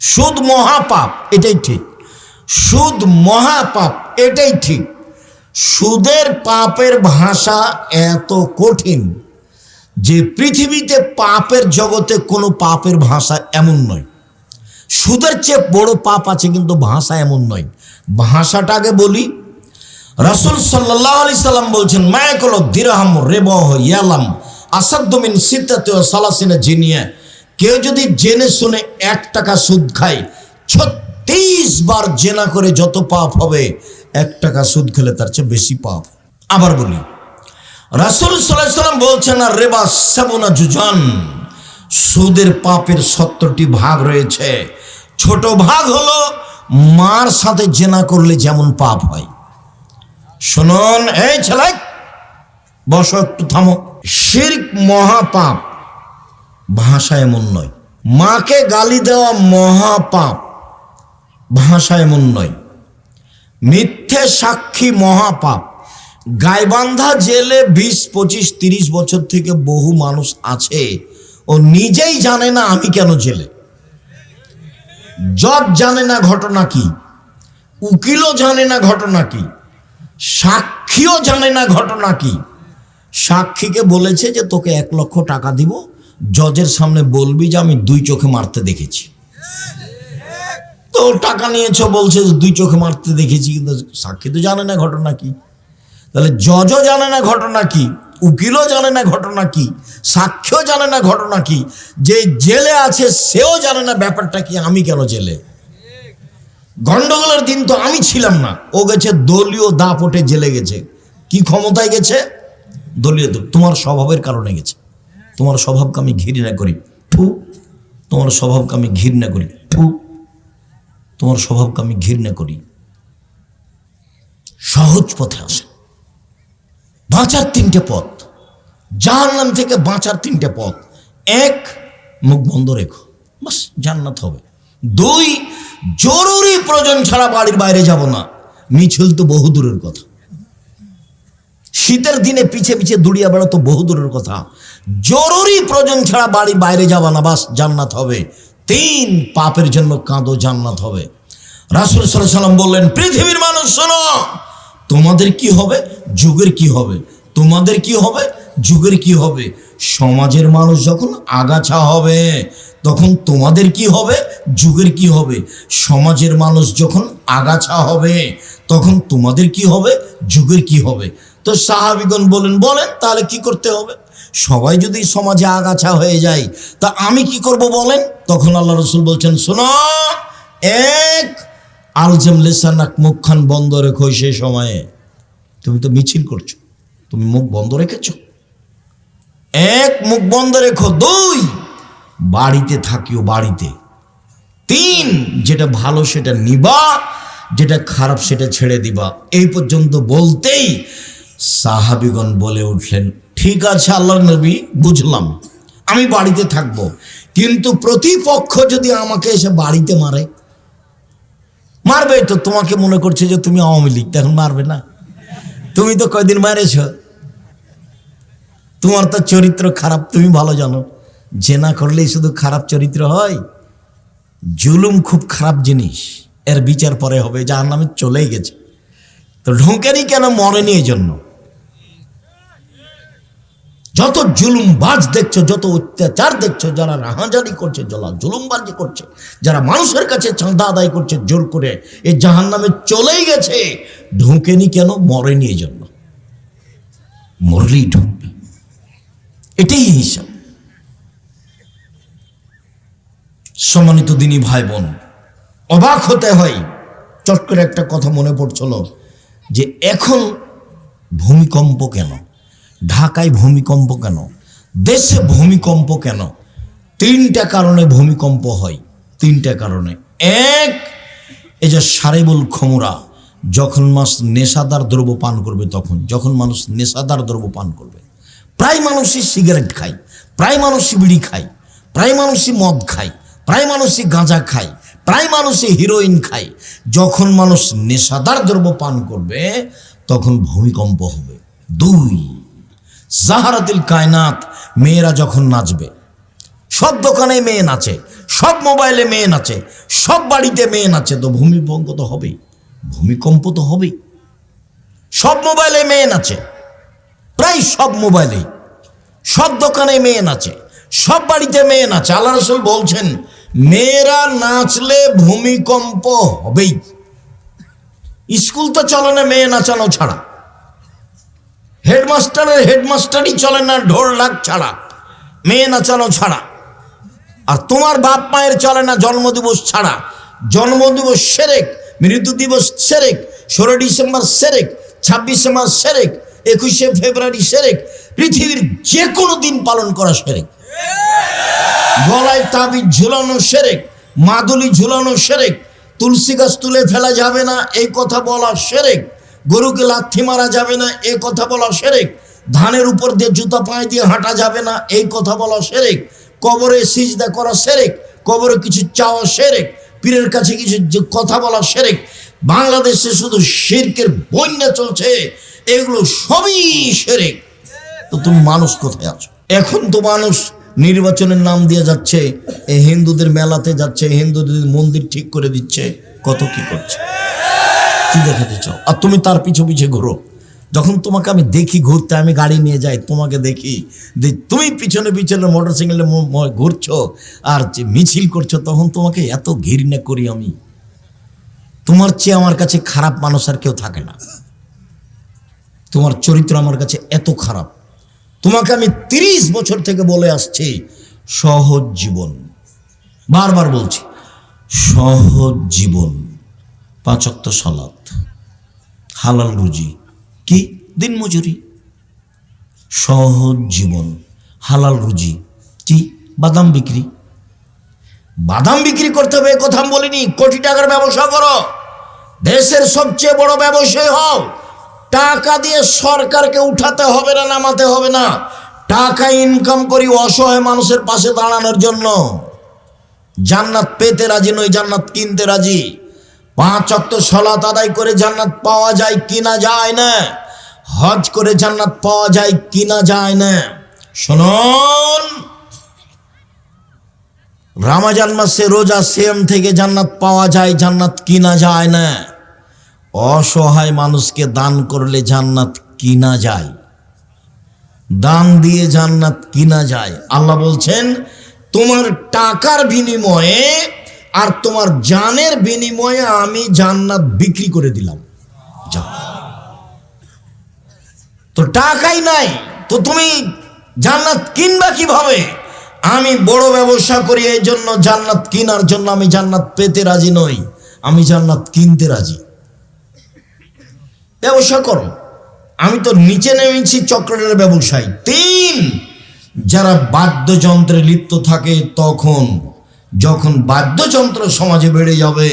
সুদ মহাপাপ, এটাই ঠিক। সুদ মহাপাপ, এটাই ঠিক। সুদের পাপের ভাষা এত কঠিন যে পৃথিবীতে পাপের জগতে কোনো পাপের ভাষা এমন নয়। সুদের চেয়ে বড় পাপ আছে, কিন্তু ভাষা এমন নয়। ভাষাটা আগে বলি। রাসূল সাল্লাল্লাহু আলাইহি সাল্লাম বলছেন, মায়াকুল দিরহাম রিবাহ ইয়ালাম আসাদ্দু মিন সিত্তাতি ওয়া সালাসিনা জিনিয়া। কেউ যদি জেনে শুনে 1 টাকা সুদ খায়, 36 বার জেনা করে যত পাপ হবে, 1 টাকা সুদ খেলে তার চেয়ে বেশি পাপ। আবার বলি, রাসূল সাল্লাল্লাহু আলাইহি সাল্লাম বলছেন, আর রিবা সাবুনা জুজান, সুদের পাপের 70টি ভাগ রয়েছে। ছোট ভাগ হলো মার সাথে জেনা করলে যেমন পাপ হয়। শুনুন, এই ছেলে বসো, একটু থামো। শিরক মহাপাপ, ভাষা এমন নয়। মাকে গালি দেওয়া মহাপাপ, ভাষা এমন নয়। মিথ্যে সাক্ষী মহাপাপ। গাইবান্ধা জেলে 20, 25, 30 বছর থেকে বহু মানুষ আছে, ও নিজেই জানে না আমি কেন জেলে। জজ জানে না ঘটনা কি, উকিলও জানে না ঘটনা কি, সাক্ষীও জানে না ঘটনা কি। সাক্ষীকে বলেছে যে তোকে 1 লক্ষ টাকা দিব, জজের সামনে বলবি যে আমি 2 চোখে মারতে দেখেছি। তো টাকা নিয়েছ, বলছে 2 চোখে মারতে দেখেছি, কিন্তু সাক্ষী তো জানে না ঘটনা কি। তাহলে জজও জানে না ঘটনা কি, উকিলও জানে না ঘটনা কি, সাক্ষীও জানে না ঘটনা কি, যে জেলে আছে সেও জানে না ব্যাপারটা কি, আমি কেন জেলে। গন্ডগোলের দিন তো আমি ছিলাম না, ও গেছে দলীয় দাপটে জেলে গেছে। কি ক্ষমতায় গেছে? দলীয়। তোমার স্বভাবের কারণে গেছে। তোমার স্বভাবকে আমি ঘৃণা করি, ফু। তোমার স্বভাবকে আমি ঘৃণা করি, ফু। তোমার স্বভাবকে আমি ঘৃণা করি। সহজ পথে আসে। বাঁচার 3টে পথ, জাহান্নাম থেকে বাঁচার 3টে পথ। 1, মুখ বন্ধ রেখো, বাস জান্নাত হবে। 2, জরুরি প্রয়োজন ছাড়া বাড়ির বাইরে যাব না। মিছিল তো বহু দূরের কথা। শীতের দিনে পিছে পিছে দুড়িয়া বেড়া তো বহু দূরের কথা। জরুরি প্রয়োজন ছাড়া বাড়ির বাইরে যাবা না, বাস জান্নাত হবে। 3, পাপের জন্য কাঁদো, জান্নাত হবে। রাসূল সাল্লাল্লাহু আলাইহি সাল্লাম বললেন, পৃথিবীর মানুষ শোনো, তোমাদের কি হবে, যুগের কি হবে। তোমাদের কি হবে, যুগের কি হবে। সমাজের মানুষ যখন আগাছা হবে, তখন তোমাদের কি হবে, যুগের কি হবে। সমাজের মানুষ যখন আগাছা হবে, তখন তোমাদের কি হবে, যুগের কি হবে। তো সাহাবীগণ বলেন তাহলে কি করতে হবে? সবাই যদি সমাজে আগাছা হয়ে যায়, তা আমি কি করব বলেন? তখন আল্লাহ রাসূল বলছেন, শোনো, 1, আলজাম লিসানাক, মুখখান বন্ধ রেখো। সেই সময়ে তুমি তো মিছিল করছো, তুমি মুখ বন্ধ রেখেছো। 1, মুখ বন্ধ রেখো। 2, বাড়িতে থাকিও, বাড়িতে। 3, যেটা ভালো সেটা নিবা, যেটা খারাপ সেটা ছেড়ে দিবা। এই পর্যন্ত বলতেই সাহাবীগণ বলে উঠলেন, ঠিক আছে আল্লাহর নবী, বুঝলাম, আমি বাড়িতে থাকবো, কিন্তু প্রতিপক্ষ যদি আমাকে এসে বাড়িতে মারে। মারবে তো, তোমাকে মনে করছে যে তুমি আওয়ামী লীগ, তখন মারবে না? তুমি তো কয়দিন মারেছ, তোমার তো চরিত্র খারাপ, তুমি ভালো জানো। জেনা করলেই শুধু খারাপ চরিত্র হয়? জুলুম খুব খারাপ জিনিস, এর বিচার পরে হবে, জাহান্নামে চলেই গেছে। তো ঢোকেনি কেন? মরেনি এই জন্য। যত জুলুমবাজ দেখছো, যত অত্যাচার দেখছো, যারা রাহাজানি করছে, যারা জুলুমবাজি করছে, যারা মানুষের কাছে চাঁদা আদায় করছে জোর করে, এই জাহান্নামে চলেই গেছে। ঢোকেনি কেন? মরেনি এই জন্য। মরলেই ঢুকবে, এটাই হিসাব। সম্মানিত দিনী ভাই বোন, অবাক হতে হয়। চট করে একটা কথা মনে পড়ছিল যে এখন ভূমিকম্প কেন, ঢাকায় ভূমিকম্প কেন, দেশে ভূমিকম্প কেন? 3টা কারণে ভূমিকম্প হয়। 3টা কারণে। 1, এই যে সারেবুল খমরা, যখন মানুষ নেশাদার দ্রব্য পান করবে, তখন যখন মানুষ নেশাদার দ্রব্য পান করবে, প্রায় মানুষই সিগারেট খায়, প্রায় মানুষই বিড়ি খায়, প্রায় মানুষই মদ খায়, প্রায় মানুষই গাঁজা খায়, প্রায় মানুষই হিরোইন খায়। যখন মানুষ নেশাদার দ্রব্য পান করবে, তখন ভূমিকম্প হবে। 2, জাহারাতিল কায়নাত, মেয়েরা যখন নাচবে, সব দোকানে মেয়ে নাচে, সব মোবাইলে মেয়ে নাচে, সব বাড়িতে মেয়ে নাচে, তো ভূমিকম্প তো হবেই, ভূমিকম্প তো হবেই। সব মোবাইলে মেয়ে নাচে, প্রায় সব মোবাইলেই, সব দোকানে মেয়ে নাচে, সব বাড়িতে মেয়ে নাচে। আল্লাহ রাসূল বলছেন মেয়েরা নাচলে ভূমিকম্প হবেই। স্কুল তো চলে না মেয়ে নাচানো ছাড়া, হেডমাস্টারের হেডমাস্টারই চলে না ঢোল ঢাক ছাড়া, মেয়ে নাচানো ছাড়া। আর তোমার বাপ মায়ের চলে না জন্মদিবস ছাড়া। জন্মদিবস সেরেক, মৃত্যু দিবস সেরেক, 16 ডিসেম্বর সেরেক, 26শে মার্চ সেরেক, 21শে ফেব্রুয়ারি সেরেক, পৃথিবীর যে কোনো দিন পালন করা সেরেক। গলায় তাবিজ ঝুলানো সেরেক, মাদুলি ঝুলানো সেরেক, তুলসী গাছ তুলে ফেলা যাবে না এই কথা বলা সেরেক, গরুকে লাথি মারা যাবে না এই কথা বলা সেরেক, ধানের উপর দিয়ে জুতা পায়ে দিয়ে হাঁটা যাবে না এই কথা বলা সেরেক, কবরে সিজদা করা সেরেক, কবরে কিছু চাওয়া সেরেক, পীরের কাছে কিছু কথা বলা সেরেক। বাংলাদেশে শুধু শিরকের বন্যা চলছে, এগুলো সবই সেরেক। তো তুমি মানুষ কোথায় আছো? এখন তো মানুষ নির্বাচনের নাম দিয়ে যাচ্ছে, এই হিন্দুদের মেলাতে যাচ্ছে, হিন্দুদের মন্দির ঠিক করে দিচ্ছে, কত কি করছে, কি দেখাতে চাও? আর তুমি তার পিছু পিছে ঘুরো। যখন তোমাকে আমি দেখি ঘুরতে, আমি গাড়ি নিয়ে যাই, তোমাকে দেখি তুমি পিছনে পিছনে মোটরসাইকেলে ঘুরছো আর মিছিল করছো, তখন তোমাকে এত ঘৃণা করি আমি। তোমার চেয়ে আমার কাছে খারাপ মানুষ আর কেউ থাকে না। তোমার চরিত্র আমার কাছে এত খারাপ। তোমাকে আমি 30 বছর থেকে বলে আসছি সহজ জীবন, বারবার বলছি সহজ জীবন, 5 ওয়াক্ত সালাত, হালাল রুজি, কি দিনমজুরি। সহজ জীবন, হালাল রুজি, কি বাদাম বিক্রি। বাদাম বিক্রি করতে হবে কথা আমি বলিনি, কোটি টাকার ব্যবসা করো, দেশের সবচেয়ে বড় ব্যবসায়ী হও। টাকা দিয়ে সরকারকে উঠাতে হবে না, নামাতে হবে না। টাকা ইনকাম করি অসহায় মানুষের পাশে দাঁড়ানোর জন্য। জান্নাত পেতে রাজি নই, জান্নাত কিনতে রাজি। 5 ওয়াক্ত সালাত আদায় করে জান্নাত পাওয়া যায় কিনা যায় না, হজ করে জান্নাত পাওয়া যায় কিনা যায় না। শুনুন, রমজান মাসে রোজা সিয়াম থেকে জান্নাত পাওয়া যায়, জান্নাত কিনা যায় না। অসহায় মানুষকে দান করলে জান্নাত কিনা যায়, দান দিয়ে জান্নাত কিনা যায়। আল্লাহ বলছেন তোমার টাকার বিনিময়ে আর তোমার জানের বিনিময়ে আমি জান্নাত বিক্রি করে দিলাম। তো টাকাই নাই, তো তুমি জান্নাত কিনবা কিভাবে? আমি বড় ব্যবসা করি, এই জন্য জান্নাত কেনার জন্য আমি জান্নাত পেতে রাজি নই, আমি জান্নাত কিনতে রাজি। ব্যবসা করো, আমি তো নিচে নেমেছি চক্রের ব্যবসায়। 3, যারা বাদ্যযন্ত্রে লিপ্ত থাকে, তখন যখন বাদ্যযন্ত্র সমাজে বেড়ে যাবে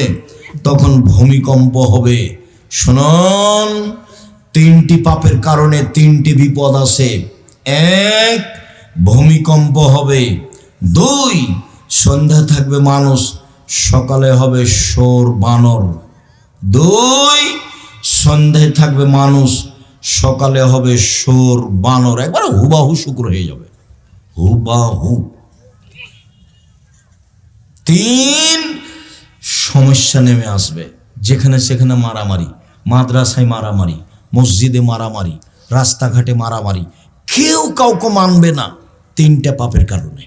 তখন ভূমিকম্প হবে। শুনুন, 3টি পাপের কারণে 3টি বিপদ আছে। 1, ভূমিকম্প হবে। 2, সন্ধ্যা থাকবে মানুষ, সকালে হবে শোর বানর। 2, সন্ধ্যায় থাকবে মানুষ, সকালে হবে শোর বানর। একবার হুবাহু শুক্র হয়ে যাবে, হুবাহু। 3, সমস্যা নেমে আসবে, যেখানে সেখানে মারামারি, মাদ্রাসায় মারামারি, মসজিদে মারামারি, রাস্তাঘাটে মারামারি, কেউ কাউকে মানবে না 3টা পাপের কারণে।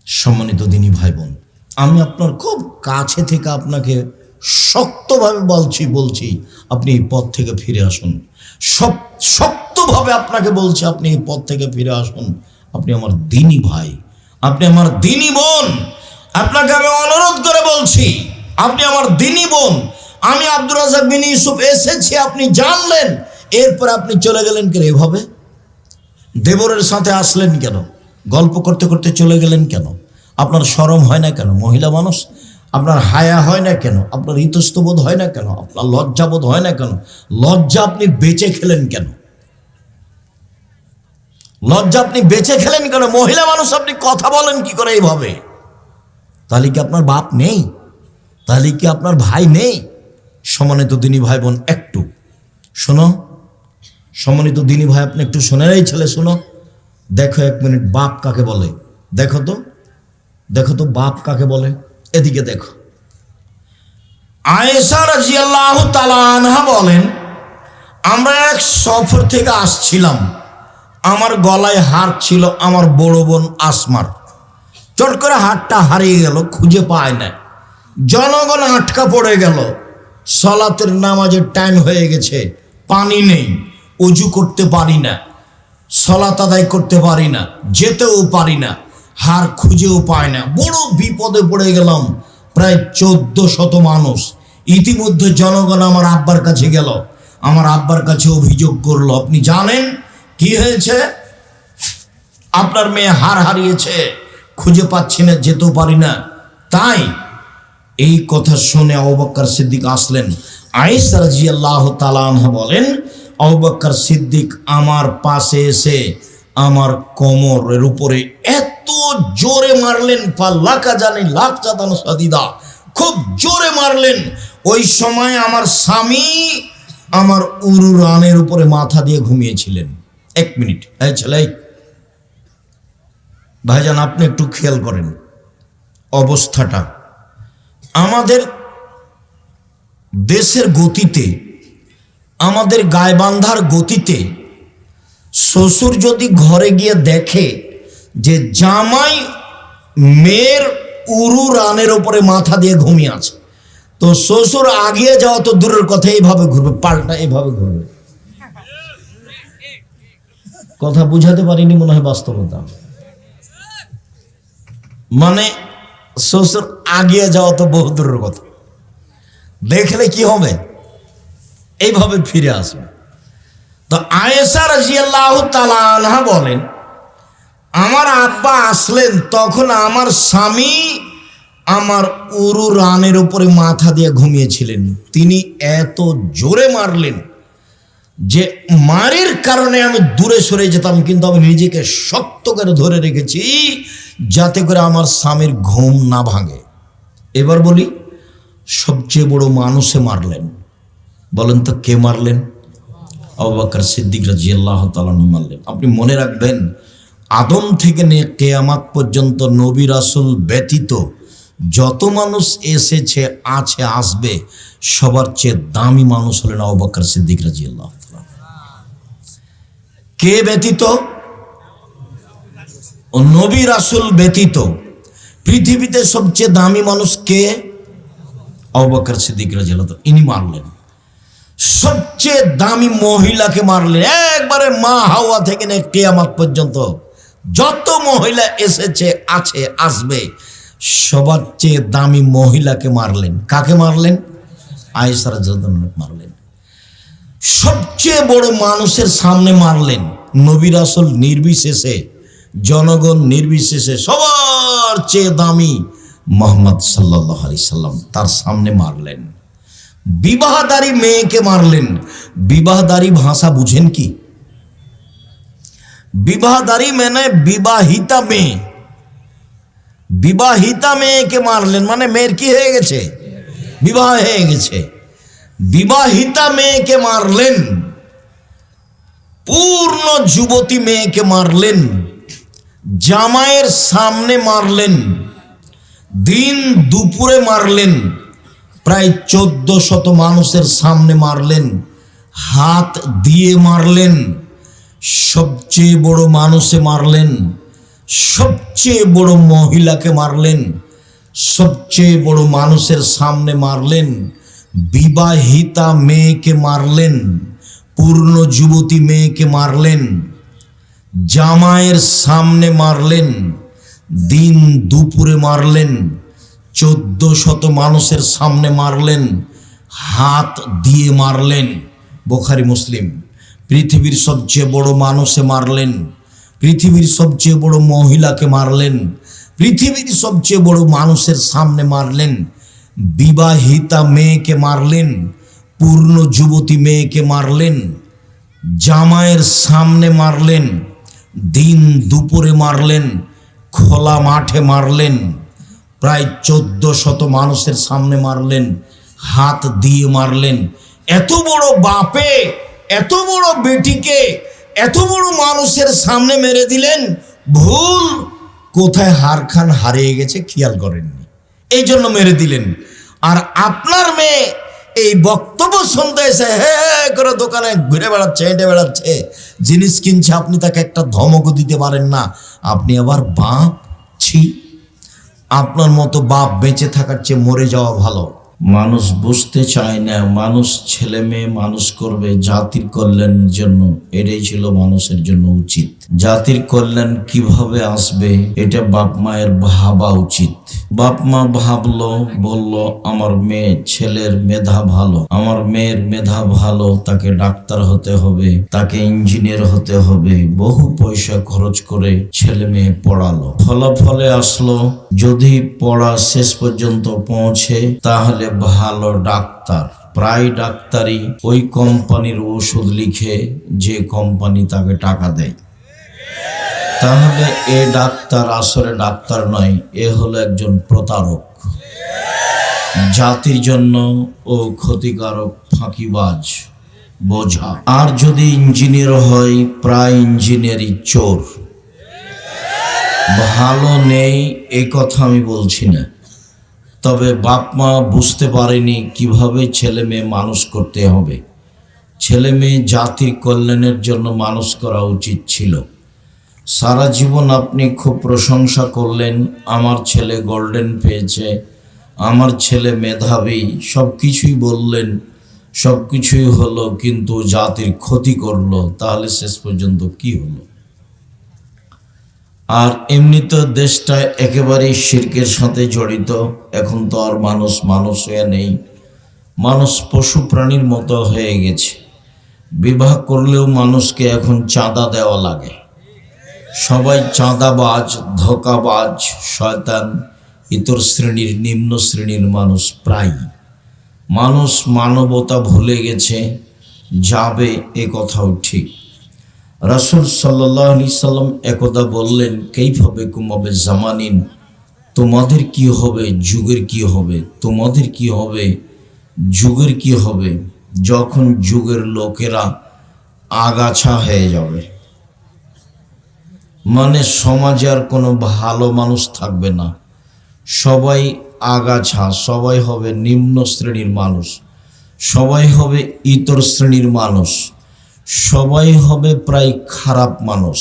সম্মানিত দিনী ভাই বোন, আমি আপনার খুব কাছে থেকে আপনাকে শক্তভাবে বলছি আপনি এই পথ থেকে ফিরে আসুন। শক্তভাবে আপনাকে বলছি আপনি এই পথ থেকে ফিরে আসুন। আপনি আমার দিনী ভাই, আপনি আমার দিনী বোন, আপনাকে আমি অনুরোধ করে বলছি আপনি আমার দিনী বোন। আমি আব্দুর রাজ্জাক বিন ইউসুফ এসেছি, আপনি জানলেন, এরপর আপনি চলে গেলেন কেন? এভাবে দেবরের সাথে আসলেন কেন? গল্প করতে করতে চলে গেলেন কেন? আপনার শরম হয় না কেন? মহিলা মানুষ, আপনার হায়া হয় না কেন? আপনার ইতস্তবোধ হয় না কেন? আপনার লজ্জাবোধ হয় না কেন? লজ্জা আপনি বেঁচে খেলেন কেন? লজ্জা আপনি বেঁচে খেলেন কেন? মহিলা মানুষ আপনি কথা বলেন কি করে এইভাবে? তাহলে কি আপনার বাপ নেই? তাহলে কি আপনার ভাই নেই? সম্মানিত দিনী ভাই বোন, একটু শোনো। সম্মানিত দিনী ভাই, আপনি একটু শোনেন। এই ছেলে শোনো, দেখো 1 মিনিট, বাপ কাকে বলে? দেখো তো, দেখো তো বাপ কাকে বলে। এদিকে দেখো, আয়েশা রাদিয়াল্লাহু তাআলা আনহা বলেন, আমরা এক সফর থেকে আসছিলাম, আমার গলায় হার ছিল আমার বড় বোন আসমার। চট করে হারটা হারিয়ে গেল, খুঁজে পায় না। জনগণ আটকা পড়ে গেল, সালাতের নামাজের টাইম হয়ে গেছে, পানি নেই, অজু করতে পারি না, সালাত আদায় করতে পারি না, যেতেও পারি না, হার খুঁজেও পায় না, বড় বিপদে পড়ে গেলাম। প্রায় 1400 মানুষ। ইতিমধ্যে জনগণ আমার আব্বার কাছে গেল, আমার আব্বার কাছে অভিযোগ করলো, আপনি জানেন কি হয়েছে? আপনার মেয়ে হার হারিয়েছে, খুঁজে পাচ্ছি না, যেতেও পারি না। তাই এই কথা শুনে আবু বকর সিদ্দিক আসলেন। আয়েশা রাদিয়াল্লাহু তাআলা আনহা বলেন, আবু বকর সিদ্দিক আমার পাশে এসে আমার কোমরের উপরে এত জোরে মারলেন, ফাল্লাকা জানি লাখ চাদান সাদিদা, খুব জোরে মারলেন। ওই সময় আমার স্বামী আমার উরু রানের উপরে মাথা দিয়ে ঘুমিয়েছিলেন। 1 মিনিট, এই ছেলে, ভাইজান আপনি একটু খেয়াল করেন অবস্থাটা। আমাদের দেশের গতিতে, আমাদের গায়বান্ধার গতিতে শ্বশুর যদি ঘরে গিয়ে দেখে যে জামাই মেয়ের উরু রানের উপরে মাথা দিয়ে ঘুমিয়ে আছে, তো শ্বশুর আগিয়ে যাওয়া তো দূরের কথা, এইভাবে ঘুরবে, পাল্টা এইভাবে ঘুরবে। কথা বুঝাতে পারিনি মনে হয়, বাস্তবতা। মানে শ্বশুর আগিয়ে যাওয়া তো বহু দূরের কথা, দেখলে কি হবে, এইভাবে ফিরে আসবে। তো আয়েশা রাদিয়াল্লাহু তাআলা আনহা বলেন, আমার আব্বা আসলেন, তখন আমার স্বামী আমার উরু রানের উপরে মাথা দিয়ে ঘুমিয়েছিলেন। তিনি এত জোরে মারলেন যে মারের কারণে আমি দূরে সরে যেতাম, কিন্তু আমি নিজেকে শক্ত করে ধরে রেখেছি যাতে করে আমার স্বামীর ঘুম না ভাঙে। এবার বলি, সবচেয়ে বড় মানুষে মারলেন, বলেন তো কে মারলেন? আবু বকর সিদ্দিক রাদিয়াল্লাহু তাআলা মারলেন। আপনি মনে রাখবেন, আদম থেকে নিয়ে কিয়ামত পর্যন্ত নবী রাসূল ব্যতীত যত মানুষ এসেছে, আছে, আসবে, সবার চেয়ে দামি মানুষ হলেন আবু বকর সিদ্দিক রাদিয়াল্লাহু তাআলা। কে ব্যতীত? নবী রাসূল ব্যতীত পৃথিবীতে সবচেয়ে দামি মানুষ কে? আবু বকর সিদ্দিক রাদিয়াল্লাহু তাআলা। ইনি মারলেন। সবচেয়ে দামি মহিলাকে মারলেন, একবারে মা হাওয়া থেকে নিয়ে কিয়ামত পর্যন্ত যত মহিলা এসেছে, আছে, আসবে, সবার চেয়ে দামি মহিলাকে মারলেন। কাকে মারলেন? আয়েশা রাদিয়াল্লাহু আনহা মারলেন। সবচেয়ে বড় মানুষের সামনে মারলেন, নবী রাসূল নির্বিশেষে, জনগণ নির্বিশেষে, সবার চেয়ে দামি মুহাম্মদ সাল্লাল্লাহু আলাইহি সাল্লাম, তার সামনে মারলেন। বিবাহদারী মেয়েকে মারলেন। বিবাহদারী ভাষা বুঝেন কি? বিবাহদারী মানে বিবাহিতা মেয়ে। বিবাহিতা মেয়েকে মারলেন মানে মেয়ের কি হয়ে গেছে? বিবাহ হয়ে গেছে। বিবাহিতা মেয়েকে মারলেন। পূর্ণ যুবতী মেয়েকে মারলেন। জামাইয়ের সামনে মারলেন। দিন দুপুরে মারলেন। প্রায় 1400 মানুষের সামনে মারলেন। হাত দিয়ে মারলেন। সবচেয়ে বড় মানুষে মারলেন। সবচেয়ে বড় মহিলাকে মারলেন। সবচেয়ে বড় মানুষের সামনে মারলেন। বিবাহিতা মেয়েকে মারলেন। পূর্ণ যুবতী মেয়েকে মারলেন। জামাইয়ের সামনে মারলেন। দিন দুপুরে মারলেন। 1400 মানুষের সামনে মারলেন। হাত দিয়ে মারলেন। বুখারী মুসলিম। পৃথিবীর সবচেয়ে বড় মানুষে মারলেন। পৃথিবীর সবচেয়ে বড় মহিলাকে মারলেন। পৃথিবীর সবচেয়ে বড় মানুষের সামনে মারলেন। বিবাহিতা মেয়েকে মারলেন। পূর্ণ যুবতী মেয়েকে মারলেন। জামাইয়ের সামনে মারলেন। দিন দুপুরে মারলেন। খোলা মাঠে মারলেন। প্রায় 1400 মানুষের সামনে মারলেন। হাত দিয়ে মারলেন। এত বড় বাপে এত বড় বেটিকে এত বড় মানুষের সামনে মেরে দিলেন। ভুল কোথায় হাড়খান হারিয়ে গেছে খেয়াল করেননি, এই জন্য মেরে দিলেন। আর আপনার মেয়ে এই বক্তব্য শুনতে এসে হে করে দোকানে ঘুরে বেড়াচ্ছে, হেঁটে বেড়াচ্ছে, জিনিস কিনছে, আপনি তাকে একটা ধমকও দিতে পারেন না। আপনি আবার বাপ? ছি, আপনার মতো বাপ বেঁচে থাকার চেয়ে মরে যাওয়া ভালো। মানুষ বুঝতে চায় না, মানুষ ছেলে মেয়ে মানুষ করবে জাতির কল্যাণের জন্য, এটাই ছিল মানুষের জন্য উচিত। জাতির কল্যাণ কিভাবে আসবে এটা বাপ মায়ের ভাবা উচিত। বাপ মা ভাবলো, বলল আমার মেয়ে ছেলের মেধা ভালো, আমার মেয়ের মেধা ভালো, তাকে ডাক্তার হতে হবে, তাকে ইঞ্জিনিয়ার হতে হবে, বহু পয়সা খরচ করে ছেলে মেয়ে পড়ালো। ফলাফলে আসলো যদি পড়া শেষ পর্যন্ত পৌঁছে তাহলে ভালো ডাক্তার, প্রায় ডাক্তারই ওই কোম্পানির ওষুধ লিখে যে কোম্পানি তাকে টাকা দেয়। তাহলে এ ডাক্তার আসলে ডাক্তার নয়, এ হলো একজন প্রতারক, জাতির জন্য ও ক্ষতিকারক, ফাঁকিবাজ, বোঝা। আর যদি ইঞ্জিনিয়ার হয়, প্রায় ইঞ্জিনিয়ারই চোর। ভালো নেই এ কথা আমি বলছি না, তবে বাপ মা বুঝতে পারেনি কিভাবে ছেলে মেয়ে মানুষ করতে হবে। ছেলে মেয়ে জাতির কল্যাণের জন্য মানুষ করা উচিত ছিল। সারা জীবন আপনি খুব প্রশংসা করলেন, আমার ছেলে গোল্ডেন পেয়েছে, আমার ছেলে মেধাবী, সব কিছুই বললেন, সব কিছুই হলো, কিন্তু জাতির ক্ষতি করলো, তাহলে শেষ পর্যন্ত কি হলো? আর এমনি তো দেশটা একেবারেই শিরকের সাথে জড়িত। এখন তো আর মানুষ মানুষ হয়ে নেই, মানুষ পশু প্রাণীর মতো হয়ে গেছে। বিবাহ করলেও মানুষকে এখন চাঁদা দেওয়া লাগে, সবাই চাঁদাবাজ, ধোঁকাবাজ, শয়তান, ইতর শ্রেণীর, নিম্ন শ্রেণীর মানুষ। প্রায় মানুষ মানবতা ভুলে গেছে, যাবে এ কথাও ঠিক। রাসূল সাল্লাল্লাহু আলাইহি সাল্লাম একদা বললেন, কাইফা বিকুম হবে জামানিন, তোমাদের কি হবে, যুগের কি হবে, তোমাদের কি হবে, যুগের কি হবে, যখন যুগের লোকেরা আগাছা হয়ে যাবে, মানে সমাজে আর কোনো ভালো মানুষ থাকবে না, সবাই আগাছা, সবাই হবে নিম্ন শ্রেণীর মানুষ, সবাই হবে ইতর শ্রেণীর মানুষ, সবাই হবে প্রায় খারাপ মানুষ।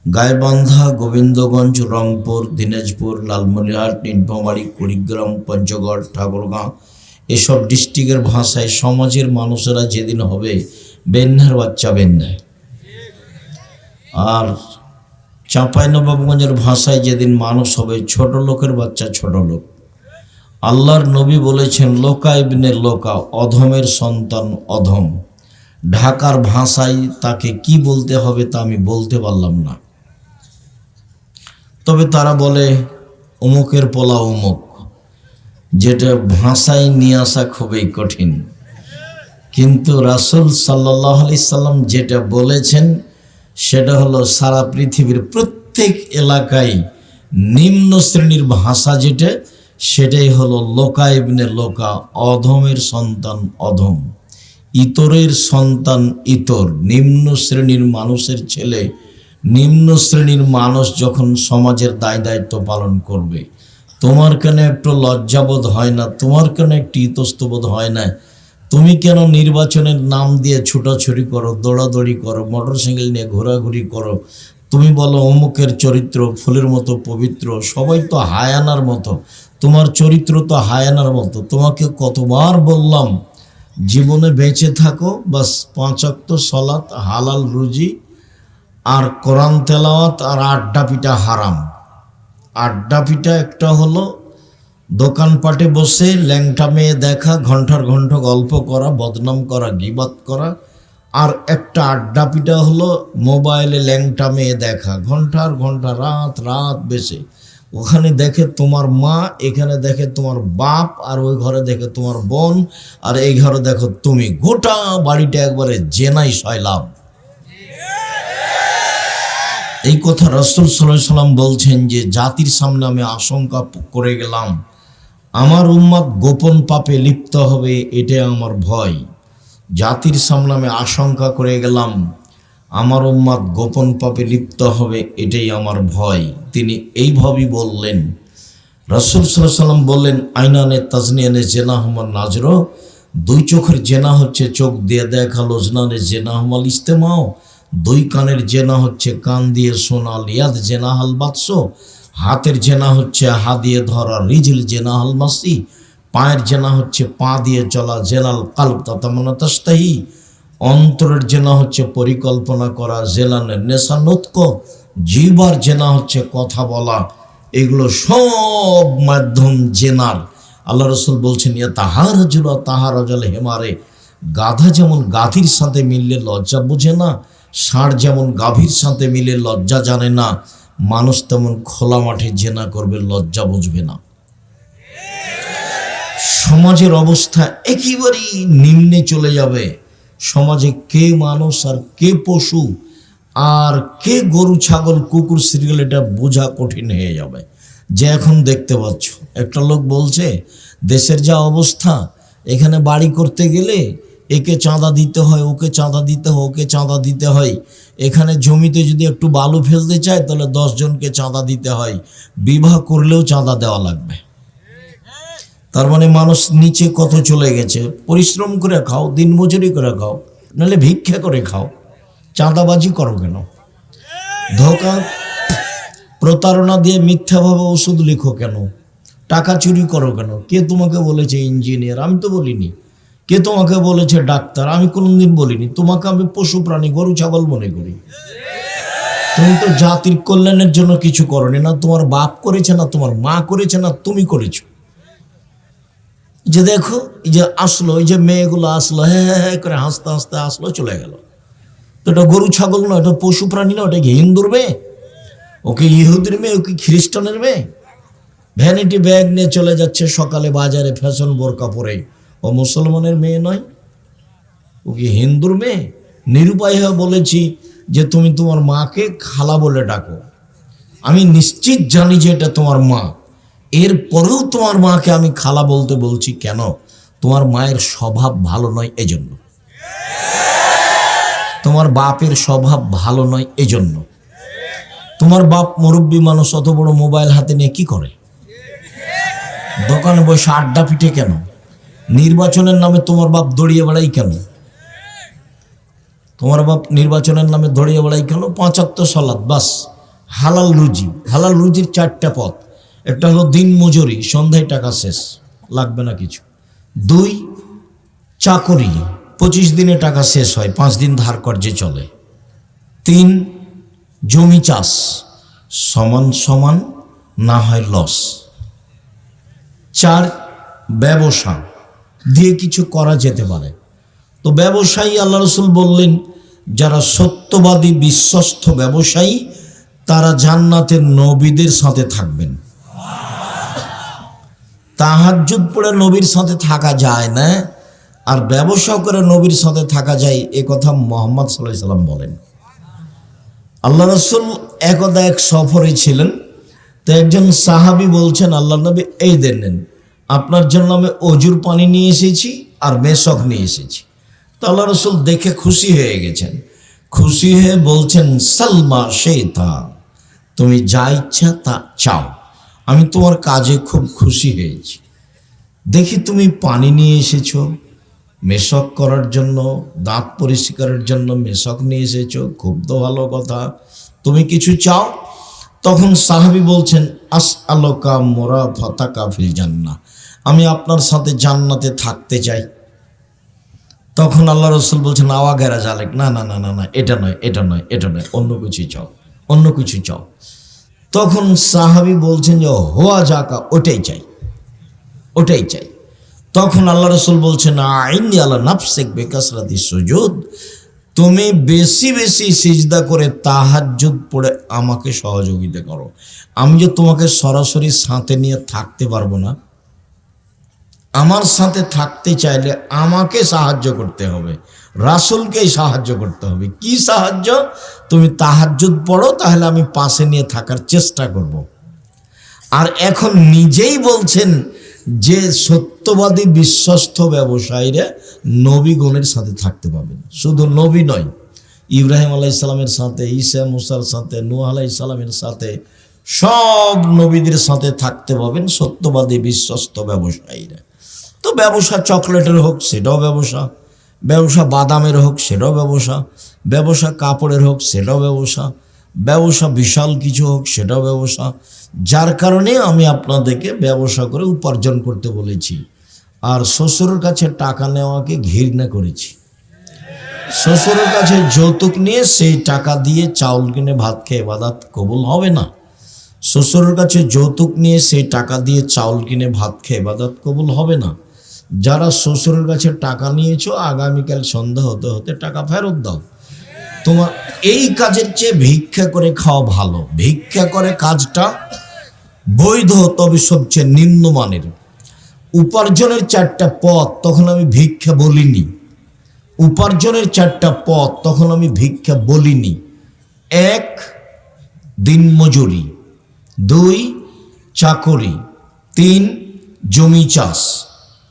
গাইবান্ধা, গোবিন্দগঞ্জ, রংপুর, দিনাজপুর, লালমনিরহাট, নীলফামারী, কুড়িগ্রাম, পঞ্চগড়, ঠাকুরগাঁও, এসব ডিস্ট্রিক্টের ভাষায় সমাজের মানুষেরা যেদিন হবে বেন্যার বাচ্চা বেন্যায়, আর চাঁপাইনবাবগঞ্জের ভাষায় যেদিন মানুষ হবে ছোট লোকের বাচ্চা ছোট লোক। আল্লাহর নবী বলেছেন, লোকা ইবনে লোকা, অধমের সন্তান অধম। ঢাকার ভাষায় তাকে কি বলতে হবে তা আমি বলতে পারলাম না, তবে তারা বলে অমুকের পোলা অমুক, যেটা ভাষায় নিয়ে আসা খুবই কঠিন। কিন্তু রাসূল সাল্লাল্লাহু আলাইহি সাল্লাম যেটা বলেছেন সেটা হলো সারা পৃথিবীর প্রত্যেক এলাকায় নিম্ন শ্রেণীর ভাষা যেটা, সেটাই হলো লোকা ইবনে লোকা, অধমের সন্তান অধম, ইতরের সন্তান ইতর। নিম্ন শ্রেণীর মানুষের ছেলে, নিম্ন শ্রেণীর মানুষ যখন সমাজের দায় দায়িত্ব পালন করবে, তোমার কেন একটু লজ্জাবোধ হয় না, তোমার কেন একটু ইতস্তবোধ হয় না? তুমি কেন নির্বাচনের নাম দিয়ে ছুটাছুটি করো, দৌড়াদৌড়ি করো, মোটরসাইকেল নিয়ে ঘোরাঘুরি করো? তুমি বলো অমুকের চরিত্র ফুলের মতো পবিত্র, সবাই তো হায়ানার মতো, তোমার চরিত্র তো হায়ানার মতো। তোমাকে কতবার বললাম জীবনে বেঁচে থাকো, বাস 5 ওয়াক্ত সালাত, হালাল রুজি, আর কোরআন তেলাওয়াত, আর আড্ডা পিটা হারাম। আড্ডা পিটা একটা হলো দোকানপাটে বসে ল্যাংটা মেয়ে দেখা, ঘন্টার ঘন্টা গল্প করা, বদনাম করা, গীবাত করা। আর একটা আড্ডা পিটা হলো মোবাইলে ল্যাংটা মেয়ে দেখা, ঘন্টার ঘন্টা, রাত রাত বেশি। ওখানে দেখে তোমার মা, এখানে দেখে তোমার বাপ, আর ওই ঘরে দেখে তোমার বোন, আর এই ঘরে দেখো তুমি। গোটা বাড়িটা একবারে জেনাই সয়লাভ। এই কথা রাসূল সাল্লাল্লাহু আলাইহি সাল্লাম বলছেন যে জাতির সামনে আমি আশঙ্কা করে গেলাম, আমার উম্মত গোপন পাপে লিপ্ত হবে, এটাই আমার ভয়। জাতির সামনে আমি আশঙ্কা করে গেলাম, আমার উম্মাত গোপন পাপে লিপ্ত হবে, এটাই আমার ভয়। তিনি এইভাবেই বললেন। রাসূল সাল্লাল্লাহু আলাইহি ওয়াসাল্লাম বললেন, আইনানে তাজনিয়ানে জেনা হুমাল নাজর, দুই চোখের জেনা হচ্ছে চোখ দিয়ে দেখা, লোজনানে জেনা হুমাল ইস্তেমাও, দুই কানের জেনা হচ্ছে কান দিয়ে শোনা, লিয়াদ জেনা হাল বাতস, হাতের জেনা হচ্ছে হাত দিয়ে ধরা, রিজিল জেনা হাল মাসি, পায়ের জেনা হচ্ছে পা দিয়ে চলা, জেনাল কালব তাতামানা তাস্তাহি, অন্তরের জেনা হচ্ছে পরিকল্পনা করা, জেলানের নেশা নতক, জিহ্বার জেনা হচ্ছে কথা বলা। এগুলো সব মাধ্যম জেনার। আল্লাহ রসুল বলছেন, ইয়া তাহার জুলা তাহার জল হেমারে, গাধা যেমন গাভীর সাথে মিললে লজ্জা বোঝে না, ষাঁড় যেমন গাভীর সাথে মিলে লজ্জা জানে না, মানুষ তেমন খোলা মাঠে জেনা করবে, লজ্জা বুঝবে না। সমাজের অবস্থা একেবারেই নিম্নে চলে যাবে। সমাজে কে মানুষ আর কে পশু আর কে গরু ছাগল কুকুর সিরিয়াল, এটা বোঝা কঠিন হয়ে যাবে। যে এখন দেখতে পাচ্ছ, একটা লোক বলছে দেশের যা অবস্থা, এখানে বাড়ি করতে গেলে একে চাঁদা দিতে হয়, ওকে চাঁদা দিতে হয়, ওকে চাঁদা দিতে হয়। এখানে জমিতে যদি একটু বালু ফেলতে চায় তাহলে 10 জনকে চাঁদা দিতে হয়, বিবাহ করলেও চাঁদা দেওয়া লাগবে। তার মানে মানুষ নিচে কত চলে গেছে। পরিশ্রম করে খাও, দিনমজুরি করে খাও, নাহলে ভিক্ষা করে খাও, চাঁদাবাজি করো কেন? ধোঁকা প্রতারণা দিয়ে মিথ্যাভাবে ওষুধ লিখো কেন? টাকা চুরি করো কেন? কে তোমাকে বলেছে ইঞ্জিনিয়ার? আমি তো বলিনি। কে তোমাকে বলেছে ডাক্তার? আমি কোনোদিন বলিনি। তোমাকে আমি পশু প্রাণী, গরু ছাগল মনে করি। তুমি তো জাতির কল্যাণের জন্য কিছু করনি, না তোমার বাপ করেছে, না তোমার মা করেছে, না তুমি করেছো। যে দেখো, এই যে আসলো, এই যে মেয়েগুলো আসলো, হ্যাঁ হ্যাঁ হ্যাঁ করে হাসতে হাসতে আসলো, চলে গেল। তো এটা গরু ছাগল না, এটা পশু প্রাণী না, ওটা কি হিন্দুর মেয়ে? ওকে ইহুদির মেয়ে, ওকে খ্রিস্টানের মেয়ে? ভ্যানিটি ব্যাগ নিয়ে চলে যাচ্ছে সকালে বাজারে ফ্যাশন বোরকা পরে, ও মুসলমানের মেয়ে নয়, ও কি হিন্দুর মেয়ে? নিরুপায় হয়ে বলেছি যে তুমি তোমার মাকে খালা বলে ডাকো। আমি নিশ্চিত জানি যে এটা তোমার মা, এরপরেও তোমার মাকে আমি খালা বলতে বলছি কেন? তোমার মায়ের স্বভাব ভালো নয় এজন্য, তোমার বাপের স্বভাব ভালো নয় এজন্য। তোমার বাপ মুরব্বী মানুষ, অত বড় মোবাইল হাতে নিয়ে কি করে? দোকানে বসে আড্ডা পিঠে কেন? নির্বাচনের নামে তোমার বাপ দড়িয়ে বেড়াই কেন? তোমার বাপ নির্বাচনের নামে দড়িয়ে বেড়াই কেন? 5 ওয়াক্ত সালাত, বাস। হালাল রুজি, হালাল রুজির 4টা পথ। একটা হলো দিন মজুরি, সন্ধ্যায় টাকা শেষ, লাগবে না কিছু। 2 চাকরি, 25 দিনে টাকা শেষ হয়, 5 দিন ধার কর্জে চলে। 3 জমি চাষ, সমান সমান না হয় লস। 4 ব্যবসা, দিয়ে কিছু করা যেতে পারে। তো ব্যবসায়ী, আল্লাহ রসুল বললেন যারা সত্যবাদী বিশ্বস্ত ব্যবসায়ী, তারা জান্নাতের নবীদের সাথে থাকবেন। তাহাজ্জুদ পড়ে নবীর সাথে থাকা যায় না, আর ব্যবসা করে নবীর সাথে থাকা যায়, এ কথা মুহাম্মদ সাল্লাল্লাহু আলাইহি সাল্লাম বলেন। আল্লাহ রসুল একদা এক সফরে ছিলেন। তো একজন সাহাবী বলছেন, আল্লাহ নবী এই দেন, আপনার জন্য আমি অজুর পানি নিয়ে এসেছি আর মেশক নিয়ে এসেছি। তো আল্লাহ রসুল দেখে খুশি হয়ে গেছেন। খুশি হয়ে বলছেন, সালমা শেতা, তুমি যা ইচ্ছা তা চাও, আমি তোমার কাজে খুব খুশি হয়েছি। দেখি তুমি পানি নিয়ে এসেছো মেশক করার জন্য, দাঁত পরিষ্কারের জন্য মেশক নিয়ে এসেছো, খুব তো ভালো কথা, তুমি কিছু চাও। তখন সাহাবী বলছেন, আসআলুকা মুরাফাতাকা ফিল জান্নাহ, আমি আপনার সাথে জান্নাতে থাকতে চাই। তখন আল্লাহ রসুল বলছেন, আওয়া গেরা জালেক, না না না না না, এটা নয়, এটা নয়, এটা নয়, অন্য কিছু চাও, অন্য কিছু চাও। তখন সাহাবী বলছেন যে হোয়া জাকা, ওটাই চাই, ওটাই চাই। তখন আল্লাহ রসুল বলছেন, আইনি আলা নাফসিক বিকাসরাতি সুজুদ, তুমি বেশি বেশি সিজদা করে তাহাজ্জুদ পড়ে আমাকে সহযোগিতা করো। আমি যে তোমাকে সরাসরি সাথে নিয়ে থাকতে পারবো না, আমার সাথে থাকতে চাইলে আমাকে সাহায্য করতে হবে, রাসূলকেই সাহায্য করতে হবে। কি সাহায্য? তুমি তাহাজ্জুদ পড়ো, তাহলে আমি পাশে নিয়ে থাকার চেষ্টা করব। আর এখন নিজেই বলছেন যে সত্যবাদী বিশ্বস্ত ব্যবসায়ীরা নবীগণের সাথে থাকতে পাবেন। শুধু নবী নয়, ইব্রাহিম আলাইসালামের সাথে, ঈসা মুসার সাথে, নূহ আলাইসালামের সাথে, সব নবীদের সাথে থাকতে পাবেন সত্যবাদী বিশ্বস্ত ব্যবসায়ীরা। তো ব্যবসা চকলেটের হোক সেটাও ব্যবসা, ব্যবসা বাদামের হোক সেটাও ব্যবসা, ব্যবসা কাপড়ের হোক সেটাও ব্যবসা, ব্যবসা বিশাল কিছু হোক সেটাও ব্যবসা। যার কারণে আমি আপনাদেরকে ব্যবসা করে উপার্জন করতে বলেছি। আর শ্বশুরের কাছে টাকা নেওয়াকে ঘৃণা করেছি। শ্বশুরের কাছে যৌতুক নিয়ে সেই টাকা দিয়ে চাউল কিনে ভাত খেয়ে ইবাদত কবুল হবে না। শ্বশুরের কাছে যৌতুক নিয়ে সেই টাকা দিয়ে চাউল কিনে ভাত খেয়ে ইবাদত কবুল হবে না। যারা শ্বশুরের কাছে টাকা নিয়েছো, আগামীকাল সন্ধ্যা হতে হতে টাকা ফেরত দাও। তোমার এই কাজের চেয়ে ভিক্ষা করে খাওয়া ভালো। ভিক্ষা করে কাজটা বৈধ, তবে সবচেয়ে নিম্নমানের। উপার্জনের 4টা পথ, তখন আমি ভিক্ষা বলিনি। উপার্জনের 4টা পথ, তখন আমি ভিক্ষা বলিনি। 1 দিনমজুরি, 2 চাকরি, 3 জমি চাষ,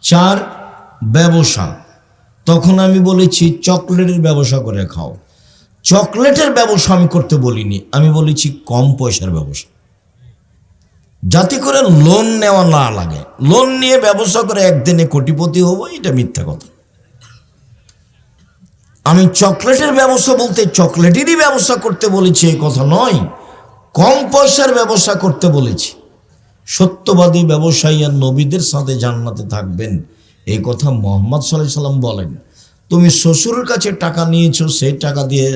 4 ব্যবসা। তখন আমি বলেছি চকলেটের ব্যবসা করে খাও। চকলেটের ব্যবসা আমি করতে বলিনি, আমি বলেছি কম পয়সার ব্যবসা, যাতে করে লোন নেওয়া না লাগে। লোন নিয়ে ব্যবসা করে একদিনে কোটিপতি হব, এটা মিথ্যা কথা। আমি চকলেটের ব্যবসা বলতে চকলেটেরই ব্যবসা করতে বলেছি এই কথা নয়, কম পয়সার ব্যবসা করতে বলেছি। সত্যবাদী ব্যবসায়ী আর নবীদের সাথে জান্নাতে থাকবেন, এই কথা মুহাম্মদ সাল্লাল্লাহু আলাইহি সাল্লাম বলেন। তুমি শ্বশুরের কাছে টাকা নিয়েছো, সেই টাকা দিয়ে